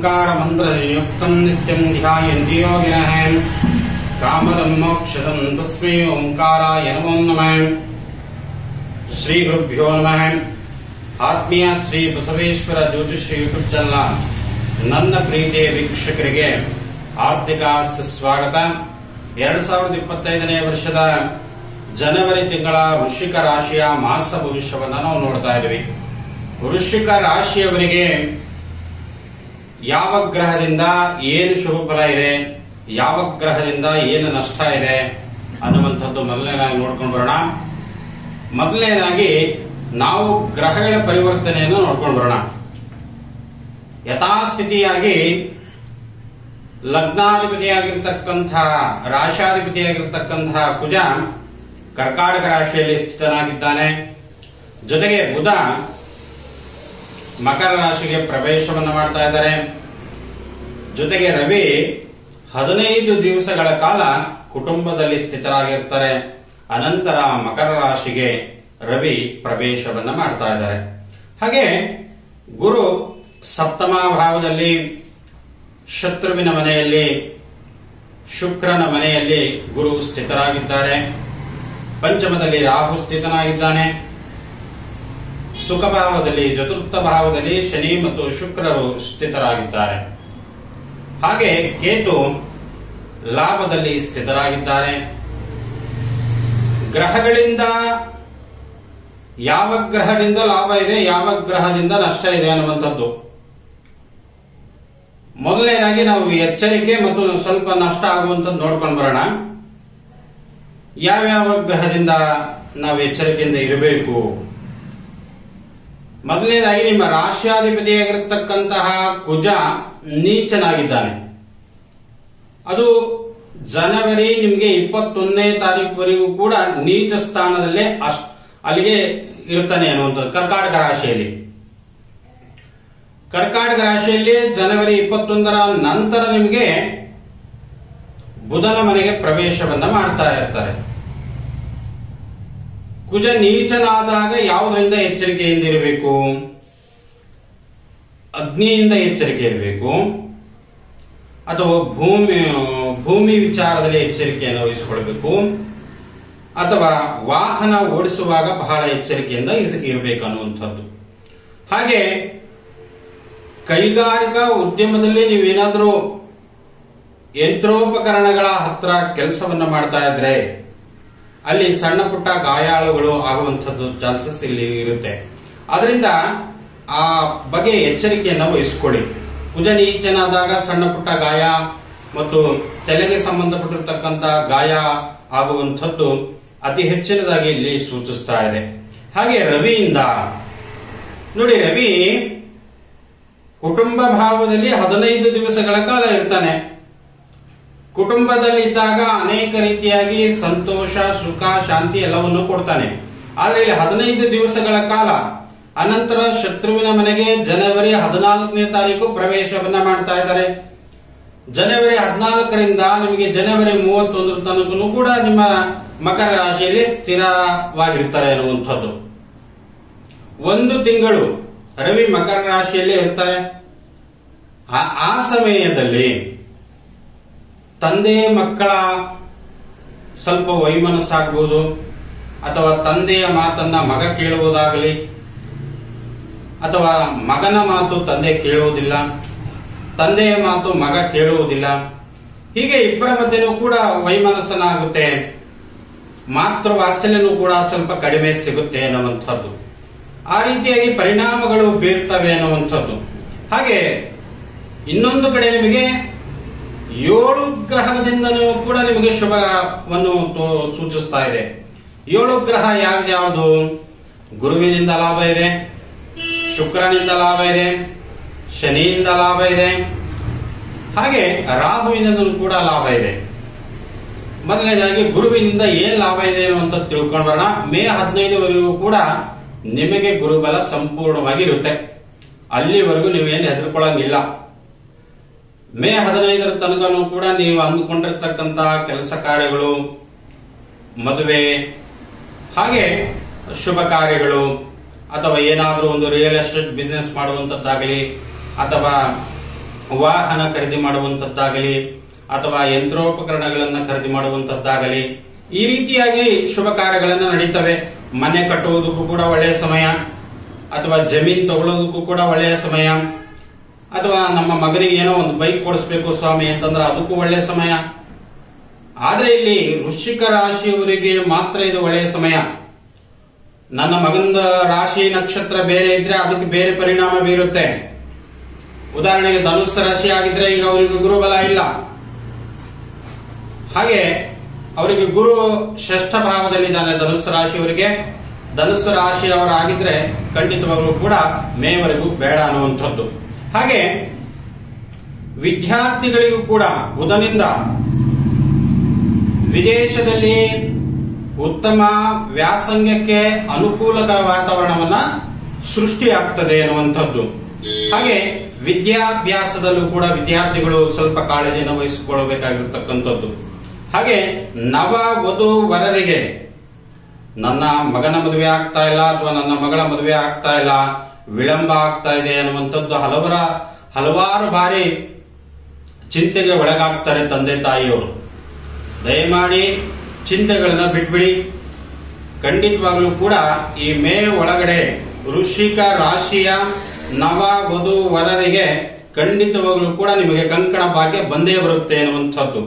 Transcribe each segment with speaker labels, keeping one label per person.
Speaker 1: ओंकार मंत्र नियुक्तं नित्यं ध्यायन्ति योगिनः कामदं मोक्षदं तस्मै ओंकाराय नमो नमः। श्री गुरुभ्यो नमः। ಆತ್ಮೀಯ ಶ್ರೀ ಬಸವೇಶ್ವರ ಜ್ಯೋತಿಷ್ಯ ಯೂಟ್ಯೂಬ್ ಚಾನಲ್ ನನ್ನ ಪ್ರೀತಿಯ ವೀಕ್ಷಕರಿಗೆ ಆರ್ಥಿಕ ಸುಸ್ವಾಗತ। 2025ನೇ ವರ್ಷದ ಜನವರಿ ತಿಂಗಳ ವೃಶ್ಚಿಕ ರಾಶಿಯ ಮಾಸ ಭವಿಷ್ಯವನ್ನು ನಾವು ನೋಡ್ತಾ ಇದ್ದೀವಿ। ವೃಶ್ಚಿಕ ರಾಶಿಯವರಿಗೆ ಯಾವ ಗ್ರಹದಿಂದ ಏನು ಶುಭ ಫಲ ಇದೆ, ಯಾವ ಗ್ರಹದಿಂದ ಏನು ನಷ್ಟ ಇದೆ ಅನ್ನುವಂಥದ್ದು ಮೊದಲನೇದಾಗಿ ನೋಡ್ಕೊಂಡು ಬರೋಣ। ಮೊದಲನೇದಾಗಿ ನಾವು ಗ್ರಹಗಳ ಪರಿವರ್ತನೆಯನ್ನು ನೋಡ್ಕೊಂಡು ಬರೋಣ। ಯಥಾಸ್ಥಿತಿಯಾಗಿ ಲಗ್ನಾಧಿಪತಿಯಾಗಿರ್ತಕ್ಕಂತಹ ರಾಶಾಧಿಪತಿಯಾಗಿರ್ತಕ್ಕಂತಹ ಕುಜ ಕರ್ಕಾಟಕ ರಾಶಿಯಲ್ಲಿ ಸ್ಥಿತನಾಗಿದ್ದಾನೆ। ಜೊತೆಗೆ ಬುಧ ಮಕರ ರಾಶಿಗೆ ಪ್ರವೇಶವನ್ನು ಮಾಡ್ತಾ ಇದ್ದಾರೆ। ಜೊತೆಗೆ ರವಿ 15 ದಿವಸಗಳ ಕಾಲ ಕುಟುಂಬದಲ್ಲಿ ಸ್ಥಿತರಾಗಿರ್ತಾರೆ। ಅನಂತರ ಮಕರ ರಾಶಿಗೆ ರವಿ ಪ್ರವೇಶವನ್ನ ಮಾಡ್ತಾ ಇದ್ದಾರೆ। ಹಾಗೆ ಗುರು ಸಪ್ತಮ ಭಾವದಲ್ಲಿ ಶತ್ರುವಿನ ಮನೆಯಲ್ಲಿ, ಶುಕ್ರನ ಮನೆಯಲ್ಲಿ ಗುರು ಸ್ಥಿತರಾಗಿದ್ದಾರೆ। ಪಂಚಮದಲ್ಲಿ ರಾಹು ಸ್ಥಿತನಾಗಿದ್ದಾನೆ। ಸುಖ ಭಾವದಲ್ಲಿ ಚತುರ್ಥ ಭಾವದಲ್ಲಿ ಶನಿ ಮತ್ತು ಶುಕ್ರರು ಸ್ಥಿತರಾಗಿದ್ದಾರೆ। ಹಾಗೆ ಕೇತು ಲಾಭದಲ್ಲಿ ಸ್ಥಿತರಾಗಿದ್ದಾರೆ। ಗ್ರಹಗಳಿಂದ ಯಾವ ಗ್ರಹದಿಂದ ಲಾಭ ಇದೆ, ಯಾವ ಗ್ರಹದಿಂದ ನಷ್ಟ ಇದೆ ಅನ್ನುವಂಥದ್ದು ಮೊದಲನೇದಾಗಿ ನಾವು ಎಚ್ಚರಿಕೆ ಮತ್ತು ಸ್ವಲ್ಪ ನಷ್ಟ ಆಗುವಂಥದ್ದು ನೋಡ್ಕೊಂಡು ಬರೋಣ। ಯಾವ್ಯಾವ ಗ್ರಹದಿಂದ ನಾವು ಎಚ್ಚರಿಕೆಯಿಂದ ಇರಬೇಕು? ಮೊದಲನೇದಾಗಿ ನಿಮ್ಮ ರಾಶ್ಯಾಧಿಪತಿಯಾಗಿರತಕ್ಕಂತಹ ಕುಜ ನೀಚನಾಗಿದ್ದಾನೆ। ಅದು ಜನವರಿ ನಿಮಗೆ 21ನೇ ತಾರೀಕುವರೆಗೂ ಕೂಡ ನೀಚ ಸ್ಥಾನದಲ್ಲೇ ಅಲ್ಲಿಗೆ ಇರ್ತಾನೆ ಅನ್ನುವಂಥದ್ದು ಕರ್ಕಾಟಕ ರಾಶಿಯಲ್ಲಿ। ಕರ್ಕಾಟಕ ರಾಶಿಯಲ್ಲಿ ಜನವರಿ 21ರ ನಂತರ ನಿಮಗೆ ಬುಧನ ಮನೆಗೆ ಪ್ರವೇಶವನ್ನ ಮಾಡ್ತಾ ಇರ್ತಾರೆ। ಕುಜ ನೀಚನಾದಾಗ ಯಾವುದರಿಂದ ಎಚ್ಚರಿಕೆಯಿಂದ ಇರಬೇಕು? ಅಗ್ನಿಯಿಂದ ಎಚ್ಚರಿಕೆ ಇರಬೇಕು, ಅಥವಾ ಭೂಮಿ ವಿಚಾರದಲ್ಲಿ ಎಚ್ಚರಿಕೆಯನ್ನು ವಹಿಸಿಕೊಳ್ಬೇಕು, ಅಥವಾ ವಾಹನ ಓಡಿಸುವಾಗ ಬಹಳ ಎಚ್ಚರಿಕೆಯಿಂದ ಇರಬೇಕು ಅನ್ನುವಂಥದ್ದು। ಹಾಗೆ ಕೈಗಾರಿಕಾ ಉದ್ಯಮದಲ್ಲಿ ನೀವೇನಾದರೂ ಯಂತ್ರೋಪಕರಣಗಳ ಹತ್ರ ಕೆಲಸವನ್ನ ಮಾಡ್ತಾ ಇದ್ರೆ ಅಲ್ಲಿ ಸಣ್ಣ ಪುಟ್ಟ ಗಾಯಾಳುಗಳು ಆಗುವಂಥದ್ದು ಚಾನ್ಸಸ್ ಇಲ್ಲಿ ಇರುತ್ತೆ। ಆದ್ರಿಂದ ಆ ಬಗ್ಗೆ ಎಚ್ಚರಿಕೆಯನ್ನು ವಹಿಸಿಕೊಳ್ಳಿ। ಕುಜ ನೀಚನಾದಾಗ ಸಣ್ಣ ಪುಟ್ಟ ಗಾಯ ಮತ್ತು ತಲೆಗೆ ಸಂಬಂಧಪಟ್ಟಿರ್ತಕ್ಕಂಥ ಗಾಯ ಆಗುವಂಥದ್ದು ಅತಿ ಹೆಚ್ಚಿನದಾಗಿ ಇಲ್ಲಿ ಸೂಚಿಸ್ತಾ ಇದೆ। ಹಾಗೆ ರವಿಯಿಂದ ನೋಡಿ, ರವಿ ಕುಟುಂಬ ಭಾವದಲ್ಲಿ 15 ದಿವಸಗಳ ಕಾಲ ಇರ್ತಾನೆ। ಕುಟುಂಬದಲ್ಲಿದ್ದಾಗ ಅನೇಕ ರೀತಿಯಾಗಿ ಸಂತೋಷ, ಸುಖ, ಶಾಂತಿ ಎಲ್ಲವನ್ನು ಕೊಡ್ತಾನೆ। ಆದ್ರೆ ಇಲ್ಲಿ 15 ದಿವಸಗಳ ಕಾಲ ಅನಂತರ ಶತ್ರುವಿನ ಮನೆಗೆ ಜನವರಿ 14ನೇ ತಾರೀಕು ಪ್ರವೇಶವನ್ನ ಮಾಡ್ತಾ ಇದ್ದಾರೆ। ಜನವರಿ 14ರಿಂದ ನಿಮಗೆ ಜನವರಿ 31 ತನಕ ಕೂಡ ನಿಮ್ಮ ಮಕರ ರಾಶಿಯಲ್ಲಿ ಸ್ಥಿರವಾಗಿರ್ತಾರೆ ಅನ್ನುವಂಥದ್ದು। 1 ತಿಂಗಳು ರವಿ ಮಕರ ರಾಶಿಯಲ್ಲೇ ಇರ್ತಾರೆ। ಆ ಸಮಯದಲ್ಲಿ ತಂದೆ ಮಕ್ಕಳ ಸ್ವಲ್ಪ ವೈಮನಸ್ಸಾಗಬಹುದು, ಅಥವಾ ತಂದೆಯ ಮಾತನ್ನ ಮಗ ಕೇಳುವುದಾಗಲಿ, ಅಥವಾ ಮಗನ ಮಾತು ತಂದೆ ಕೇಳುವುದಿಲ್ಲ, ತಂದೆಯ ಮಾತು ಮಗ ಕೇಳುವುದಿಲ್ಲ, ಹೀಗೆ ಇಬ್ಬರ ಮಧ್ಯೆನೂ ಕೂಡ ವೈಮನಸ್ಸನಾಗುತ್ತೆ, ಮಾತೃ ವಾತ್ಸಲ್ಯನೂ ಕೂಡ ಸ್ವಲ್ಪ ಕಡಿಮೆ ಸಿಗುತ್ತೆ ಅನ್ನುವಂಥದ್ದು। ಆ ರೀತಿಯಾಗಿ ಪರಿಣಾಮಗಳು ಬೀರ್ತವೆ ಅನ್ನುವಂಥದ್ದು। ಹಾಗೆ ಇನ್ನೊಂದು ಕಡೆ ನಿಮಗೆ 7 ಗ್ರಹದಿಂದನೂ ಕೂಡ ನಿಮಗೆ ಶುಭವನ್ನು ಸೂಚಿಸ್ತಾ ಇದೆ। 7 ಗ್ರಹ ಯಾವ್ದು? ಗುರುವಿನಿಂದ ಲಾಭ ಇದೆ, ಶುಕ್ರನಿಂದ ಲಾಭ ಇದೆ, ಶನಿಯಿಂದ ಲಾಭ ಇದೆ, ಹಾಗೆ ರಾಹುವಿನಿಂದ ಕೂಡ ಲಾಭ ಇದೆ। ಮೊದಲನೇದಾಗಿ ಗುರುವಿನಿಂದ ಏನ್ ಲಾಭ ಇದೆ ಅನ್ನುವಂಥದ್ದು ತಿಳ್ಕೊಂಡು ಬರೋಣ। ಮೇ 15ವರೆಗೂ ಕೂಡ ನಿಮಗೆ ಗುರುಬಲ ಸಂಪೂರ್ಣವಾಗಿ ಇರುತ್ತೆ। ಅಲ್ಲಿವರೆಗೂ ನೀವೇನು ಹೆದರ್ಕೊಳ್ಳಂಗಿಲ್ಲ। ಮೇ 15ರ ತನಕನೂ ಕೂಡ ನೀವು ಅಂದುಕೊಂಡಿರ್ತಕ್ಕಂತಹ ಕೆಲಸ ಕಾರ್ಯಗಳು, ಮದುವೆ, ಹಾಗೆ ಶುಭ ಕಾರ್ಯಗಳು, ಅಥವಾ ಏನಾದರೂ ಒಂದು ರಿಯಲ್ ಎಸ್ಟೇಟ್ ಬಿಸ್ನೆಸ್ ಮಾಡುವಂತದ್ದಾಗಲಿ, ಅಥವಾ ವಾಹನ ಖರೀದಿ ಮಾಡುವಂತದ್ದಾಗಲಿ ಅಥವಾ ಯಂತ್ರೋಪಕರಣಗಳನ್ನು ಖರೀದಿ ಮಾಡುವಂತದ್ದಾಗಲಿ ಈ ರೀತಿಯಾಗಿ ಶುಭ ಕಾರ್ಯಗಳನ್ನು ನಡೀತವೆ. ಮನೆ ಕಟ್ಟುವುದಕ್ಕೂ ಕೂಡ ಒಳ್ಳೆಯ ಸಮಯ, ಅಥವಾ ಜಮೀನ್ ತಗೊಳ್ಳೋದಕ್ಕೂ ಕೂಡ ಒಳ್ಳೆಯ ಸಮಯ, ಅಥವಾ ನಮ್ಮ ಮಗನಿಗೆ ಏನೋ ಒಂದು ಬೈಕ್ ಕೊಡಿಸ್ಬೇಕು ಸ್ವಾಮಿ ಅಂತಂದ್ರೆ ಅದಕ್ಕೂ ಒಳ್ಳೆಯ ಸಮಯ. ಆದ್ರೆ ಇಲ್ಲಿ ವೃಶ್ಚಿಕ ರಾಶಿಯವರಿಗೆ ಮಾತ್ರ ಇದು ಒಳ್ಳೆಯ ಸಮಯ. ನನ್ನ ಮಗನ ರಾಶಿ ನಕ್ಷತ್ರ ಬೇರೆ ಇದ್ರೆ ಅದಕ್ಕೆ ಬೇರೆ ಪರಿಣಾಮ ಬೀರುತ್ತೆ. ಉದಾಹರಣೆಗೆ ಧನುಸ್ಸು ರಾಶಿ ಆಗಿದ್ರೆ ಈಗ ಅವರಿಗೆ ಗುರುಬಲ ಇಲ್ಲ. ಹಾಗೆ ಅವರಿಗೆ ಗುರು ಷಷ್ಠ ಭಾವದಲ್ಲಿದ್ದಾನೆ ಧನುಸ್ಸು ರಾಶಿಯವರಿಗೆ. ಧನುಸ್ಸು ರಾಶಿಯವರಾಗಿದ್ರೆ ಖಂಡಿತವಾಗ್ಲೂ ಕೂಡ ಮೇವರೆಗೂ ಬೇಡ ಅನ್ನುವಂಥದ್ದು. ಹಾಗೆ ವಿದ್ಯಾರ್ಥಿಗಳಿಗೂ ಕೂಡ ಬುಧನಿಂದ ವಿದೇಶದಲ್ಲಿ ಉತ್ತಮ ವ್ಯಾಸಂಗಕ್ಕೆ ಅನುಕೂಲಕರ ವಾತಾವರಣವನ್ನ ಸೃಷ್ಟಿಯಾಗ್ತದೆ ಅನ್ನುವಂಥದ್ದು. ಹಾಗೆ ವಿದ್ಯಾಭ್ಯಾಸದಲ್ಲೂ ಕೂಡ ವಿದ್ಯಾರ್ಥಿಗಳು ಸ್ವಲ್ಪ ಕಾಳಜಿಯನ್ನು ವಹಿಸಿಕೊಳ್ಳಬೇಕಾಗಿರ್ತಕ್ಕಂಥದ್ದು. ಹಾಗೆ ನವ ವಧು ವರರಿಗೆ ನನ್ನ ಮಗನ ಮದುವೆ ಆಗ್ತಾ ಇಲ್ಲ ಅಥವಾ ನನ್ನ ಮಗಳ ಮದುವೆ ಆಗ್ತಾ ಇಲ್ಲ, ವಿಳಂಬ ಆಗ್ತಾ ಇದೆ ಅನ್ನುವಂಥದ್ದು ಹಲವಾರು ಬಾರಿ ಚಿಂತೆಗೆ ಒಳಗಾಗ್ತಾರೆ ತಂದೆ ತಾಯಿಯವರು. ದಯಮಾಡಿ ಚಿಂತೆಗಳನ್ನ ಬಿಟ್ಬಿಡಿ. ಖಂಡಿತವಾಗ್ಲೂ ಕೂಡ ಈ ಮೇ ಒಳಗಡೆ ವೃಶ್ಚಿಕ ರಾಶಿಯ ನವ ವಧು ವರರಿಗೆ ಖಂಡಿತವಾಗ್ಲೂ ಕೂಡ ನಿಮಗೆ ಕಂಕಣ ಭಾಗ್ಯ ಬಂದೇ ಬರುತ್ತೆ ಅನ್ನುವಂಥದ್ದು.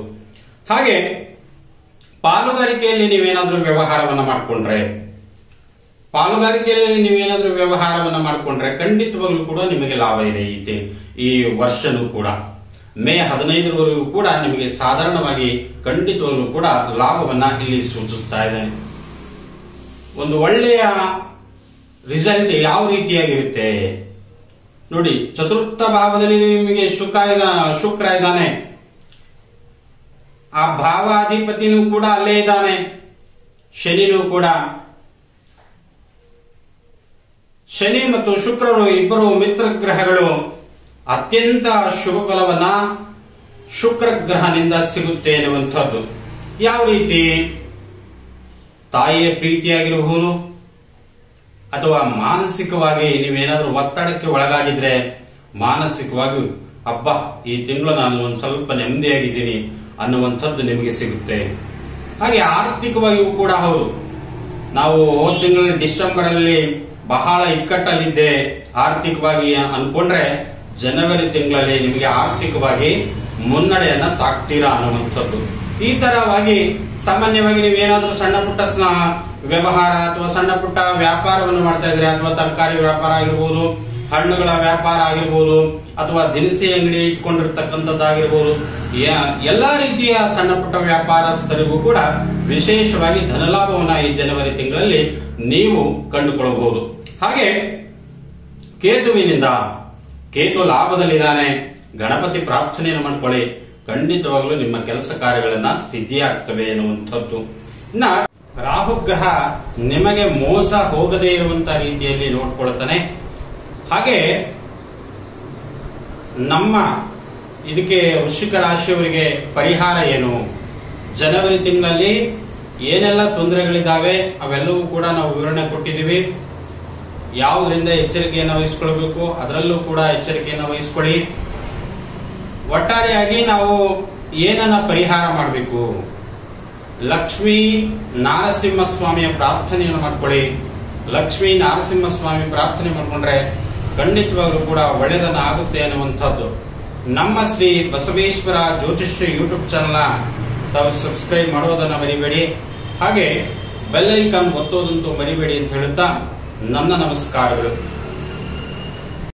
Speaker 1: ಹಾಗೆ ಪಾಲುಗಾರಿಕೆಯಲ್ಲಿ ನೀವೇನಾದ್ರೂ ವ್ಯವಹಾರವನ್ನ ಮಾಡಿಕೊಂಡ್ರೆ ಖಂಡಿತವಾಗ್ಲೂ ಕೂಡ ನಿಮಗೆ ಲಾಭ ಇದೆ. ಈ ವರ್ಷನೂ ಕೂಡ ಮೇ 15ರವರೆಗೂ ಕೂಡ ನಿಮಗೆ ಸಾಧಾರಣವಾಗಿ ಖಂಡಿತವಾಗ್ಲೂ ಕೂಡ ಲಾಭವನ್ನ ಇಲ್ಲಿ ಸೂಚಿಸ್ತಾ ಇದ್ದೇನೆ. ಒಂದು ಒಳ್ಳೆಯ ರಿಸಲ್ಟ್ ಯಾವ ರೀತಿಯಾಗಿರುತ್ತೆ ನೋಡಿ. ಚತುರ್ಥ ಭಾವದಲ್ಲಿ ನಿಮಗೆ ಶುಕ್ರ ಇದ್ದಾನೆ. ಆ ಭಾವಾಧಿಪತಿನೂ ಕೂಡ ಅಲ್ಲೇ ಇದ್ದಾನೆ. ಶನಿನೂ ಕೂಡ. ಶನಿ ಮತ್ತು ಶುಕ್ರರು ಇಬ್ಬರು ಮಿತ್ರ ಗ್ರಹಗಳು. ಅತ್ಯಂತ ಶುಭ ಫಲವನ್ನ ಶುಕ್ರ ಗ್ರಹನಿಂದ ಸಿಗುತ್ತೆ ಎನ್ನುವಂಥದ್ದು. ಯಾವ ರೀತಿ? ತಾಯಿಯ ಪ್ರೀತಿಯಾಗಿರಬಹುದು, ಅಥವಾ ಮಾನಸಿಕವಾಗಿ ನೀವೇನಾದ್ರೂ ಒತ್ತಡಕ್ಕೆ ಒಳಗಾಗಿದ್ರೆ ಮಾನಸಿಕವಾಗಿ ಅಬ್ಬಾ ಈ ತಿಂಗಳು ನಾನು ಒಂದು ಸ್ವಲ್ಪ ನೆಮ್ಮದಿಯಾಗಿದ್ದೀನಿ ಅನ್ನುವಂಥದ್ದು ನಿಮಗೆ ಸಿಗುತ್ತೆ. ಹಾಗೆ ಆರ್ಥಿಕವಾಗಿಯೂ ಕೂಡ ಹೌದು. ನಾವು ಹೋದ ತಿಂಗಳಲ್ಲಿ ಡಿಸೆಂಬರ್ ಅಲ್ಲಿ ಬಹಳ ಇಕ್ಕಟ್ಟಲ್ಲಿದ್ದೆ ಆರ್ಥಿಕವಾಗಿ ಅನ್ಕೊಂಡ್ರೆ ಜನವರಿ ತಿಂಗಳಲ್ಲಿ ನಿಮಗೆ ಆರ್ಥಿಕವಾಗಿ ಮುನ್ನಡೆಯನ್ನ ಸಾಕ್ತೀರಾ ಅನ್ನುವಂಥದ್ದು. ಈ ತರವಾಗಿ ಸಾಮಾನ್ಯವಾಗಿ ನೀವೇನಾದ್ರೂ ಸಣ್ಣ ಪುಟ್ಟ ವ್ಯವಹಾರ ಅಥವಾ ಸಣ್ಣ ಪುಟ್ಟ ವ್ಯಾಪಾರವನ್ನು ಮಾಡ್ತಾ ಇದ್ರೆ, ಅಥವಾ ತರಕಾರಿ ವ್ಯಾಪಾರ ಆಗಿರ್ಬೋದು, ಹಣ್ಣುಗಳ ವ್ಯಾಪಾರ ಆಗಿರ್ಬೋದು, ಅಥವಾ ದಿನಸಿ ಅಂಗಡಿ ಇಟ್ಕೊಂಡಿರ್ತಕ್ಕಂಥದ್ದಾಗಿರ್ಬೋದು, ಎಲ್ಲಾ ರೀತಿಯ ಸಣ್ಣ ಪುಟ್ಟ ವ್ಯಾಪಾರಸ್ಥರಿಗೂ ಕೂಡ ವಿಶೇಷವಾಗಿ ಧನಲಾಭವನ್ನ ಈ ಜನವರಿ ತಿಂಗಳಲ್ಲಿ ನೀವು ಕಂಡುಕೊಳ್ಳಬಹುದು. ಹಾಗೆ ಕೇತು ಲಾಭದಲ್ಲಿದ್ದಾನೆ. ಗಣಪತಿ ಪ್ರಾರ್ಥನೆಯನ್ನು ಮಾಡ್ಕೊಳ್ಳಿ. ಖಂಡಿತವಾಗ್ಲೂ ನಿಮ್ಮ ಕೆಲಸ ಕಾರ್ಯಗಳನ್ನ ಸಿದ್ಧಿಯಾಗ್ತವೆ ಎನ್ನುವಂಥದ್ದು. ಇನ್ನ ರಾಹುಗ್ರಹ ನಿಮಗೆ ಮೋಸ ಹೋಗದೇ ಇರುವಂತಹ ರೀತಿಯಲ್ಲಿ ನೋಡ್ಕೊಳ್ತಾನೆ. ಹಾಗೆ ನಮ್ಮ ಇದಕ್ಕೆ ವೃಶ್ಚಿಕ ರಾಶಿಯವರಿಗೆ ಪರಿಹಾರ ಏನು, ಜನವರಿ ತಿಂಗಳಲ್ಲಿ ಏನೆಲ್ಲ ತೊಂದರೆಗಳಿದ್ದಾವೆ ಅವೆಲ್ಲವೂ ಕೂಡ ನಾವು ವಿವರಣೆ ಕೊಟ್ಟಿದ್ದೀವಿ. ಯಾವುದರಿಂದ ಎಚ್ಚರಿಕೆಯನ್ನು ವಹಿಸಿಕೊಳ್ಬೇಕು ಅದರಲ್ಲೂ ಕೂಡ ಎಚ್ಚರಿಕೆಯನ್ನು ವಹಿಸಿಕೊಳ್ಳಿ. ಒಟ್ಟಾರೆಯಾಗಿ ನಾವು ಏನನ್ನ ಪರಿಹಾರ ಮಾಡಬೇಕು? ಲಕ್ಷ್ಮೀ ನಾರಸಿಂಹಸ್ವಾಮಿಯ ಪ್ರಾರ್ಥನೆಯನ್ನು ಮಾಡ್ಕೊಳ್ಳಿ. ಲಕ್ಷ್ಮೀ ನಾರಸಿಂಹಸ್ವಾಮಿ ಪ್ರಾರ್ಥನೆ ಮಾಡ್ಕೊಂಡ್ರೆ ಖಂಡಿತವಾಗ್ಲೂ ಕೂಡ ಒಳ್ಳೆಯದನ್ನ ಆಗುತ್ತೆ ಅನ್ನುವಂಥದ್ದು. ನಮ್ಮ ಶ್ರೀ ಬಸವೇಶ್ವರ ಜ್ಯೋತಿಷ್ಯ ಯೂಟ್ಯೂಬ್ ಚಾನಲ್ ತಾವು ಸಬ್ಸ್ಕ್ರೈಬ್ ಮಾಡೋದನ್ನ ಮರಿಬೇಡಿ. ಹಾಗೆ ಬೆಲ್ ಐಕಾನ್ ಒತ್ತೋದಂತೂ ಮರಿಬೇಡಿ ಅಂತ ಹೇಳುತ್ತಾ ನನ್ನ ನಮಸ್ಕಾರಗಳು.